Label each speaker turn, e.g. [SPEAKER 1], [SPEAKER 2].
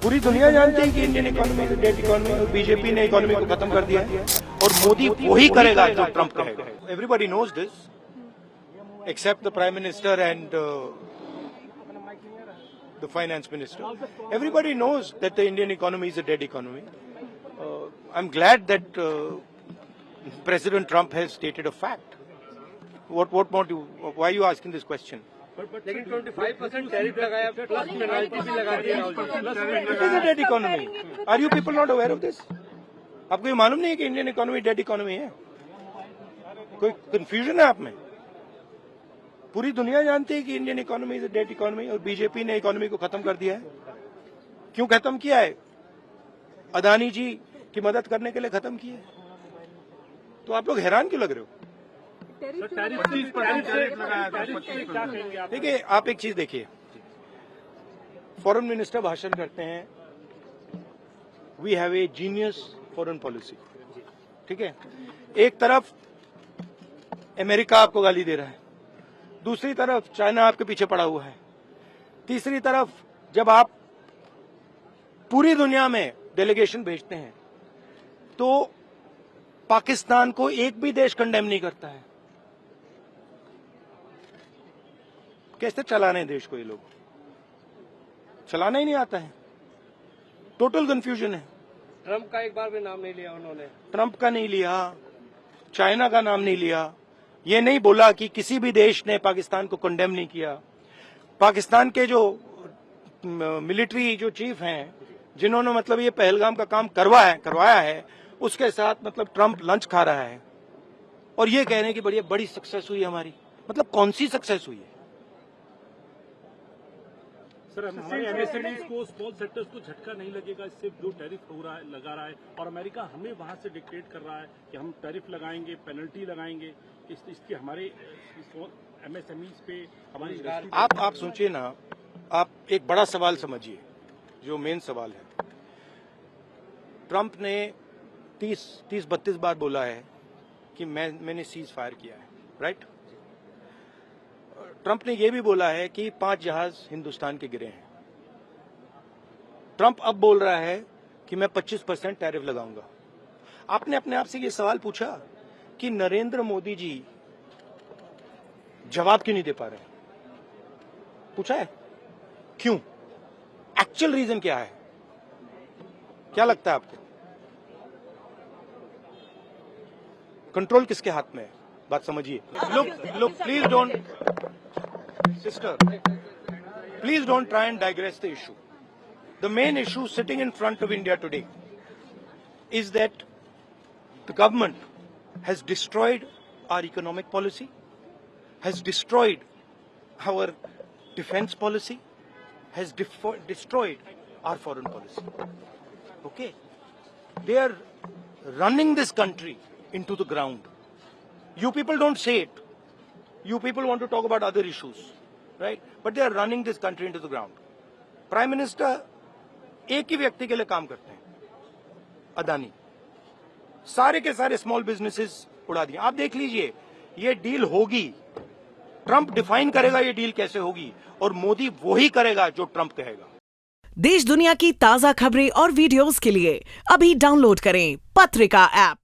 [SPEAKER 1] पूरी दुनिया जानती है कि Indian economy is dead economy और बीजेपी ने इकोनॉमी को खत्म कर दिया है और मोदी वही करेगा जो ट्रंप कहेगा. Everybody knows this except the Prime Minister and the Finance Minister. Everybody knows that the Indian economy is a dead economy. I'm glad that President Trump has stated a fact. What more do you, why are you asking this question?
[SPEAKER 2] लेकिन 25% tariff लगाया plus penalty भी लगा दिया.
[SPEAKER 1] It is a dead economy. Are you people not aware of this? आपको ये मालूम नहीं है कि इंडियन इकोनॉमी डेड इकोनॉमी है? कोई कंफ्यूजन है आप में? पूरी दुनिया जानती है कि Indian economy is dead economy और बीजेपी ने इकोनॉमी को खत्म कर दिया है. क्यों खत्म किया है? अदानी जी की मदद करने के लिए खत्म किया है. तो आप लोग हैरान क्यों लग रहे हो? देखिए, आप एक चीज देखिए, फॉरेन मिनिस्टर भाषण करते हैं, we have a genius foreign policy. ठीक है, एक तरफ अमेरिका आपको गाली दे रहा है, दूसरी तरफ चाइना आपके पीछे पड़ा हुआ है, तीसरी तरफ जब आप पूरी दुनिया में डेलीगेशन भेजते हैं तो पाकिस्तान को एक भी देश कंडेम नहीं करता है. कैसे चलाने हैं देश को? ये लोग चलाना ही नहीं आता है. टोटल कंफ्यूजन है.
[SPEAKER 2] ट्रंप का एक बार भी नाम नहीं लिया उन्होंने.
[SPEAKER 1] ट्रंप का नहीं लिया, चाइना का नाम नहीं लिया, ये नहीं बोला कि किसी भी देश ने पाकिस्तान को कंडेम नहीं किया. पाकिस्तान के जो मिलिट्री जो चीफ हैं, जिन्होंने मतलब ये पहलगाम का काम करवाया है, उसके साथ मतलब ट्रंप लंच खा रहा है और ये कह रहे हैं कि बड़ी सक्सेस हुई हमारी. मतलब कौन सी सक्सेस हुई है?
[SPEAKER 3] सर, हमारे एमएसएमईज को, स्मॉल सेक्टर्स को झटका नहीं लगेगा इससे जो टैरिफ हो रहा है, लगा रहा है, और अमेरिका हमें वहां से डिक्टेट कर रहा है कि हम टैरिफ लगाएंगे, पेनल्टी लगाएंगे. इसकी हमारे एमएसएमईज पे हमारी
[SPEAKER 1] आप सोचिए ना, आप एक बड़ा सवाल समझिए जो मेन सवाल है. ट्रंप ने 30-32 बार बोला है कि मैंने सीज फायर किया है, राइट? ट्रंप ने यह भी बोला है कि 5 जहाज हिंदुस्तान के गिरे हैं. ट्रंप अब बोल रहा है कि मैं 25% टैरिफ लगाऊंगा. आपने अपने आप से ये सवाल पूछा कि नरेंद्र मोदी जी जवाब क्यों नहीं दे पा रहे? पूछा है? क्यों? एक्चुअल रीजन क्या है? क्या लगता है आपको? कंट्रोल किसके हाथ में है? बात समझिए. Look, please don't, sister, please don't try and digress the issue. The main issue sitting in front of India today is that the government has destroyed our economic policy, has destroyed our defense policy, has destroyed our foreign policy. Okay? They are running this country into the ground. You people don't say it. You people want to talk about other issues, right? But they are running this country into the ground. Prime Minister एक ही व्यक्ति के लिए काम करते हैं, अदानी. सारे के सारे स्मॉल बिजनेसेस उड़ा दिए. आप देख लीजिए, ये डील होगी, ट्रंप डिफाइन करेगा ये डील कैसे होगी और मोदी वही करेगा जो ट्रंप कहेगा.
[SPEAKER 4] देश दुनिया की ताजा खबरें और वीडियोस के लिए अभी डाउनलोड करें पत्रिका ऐप.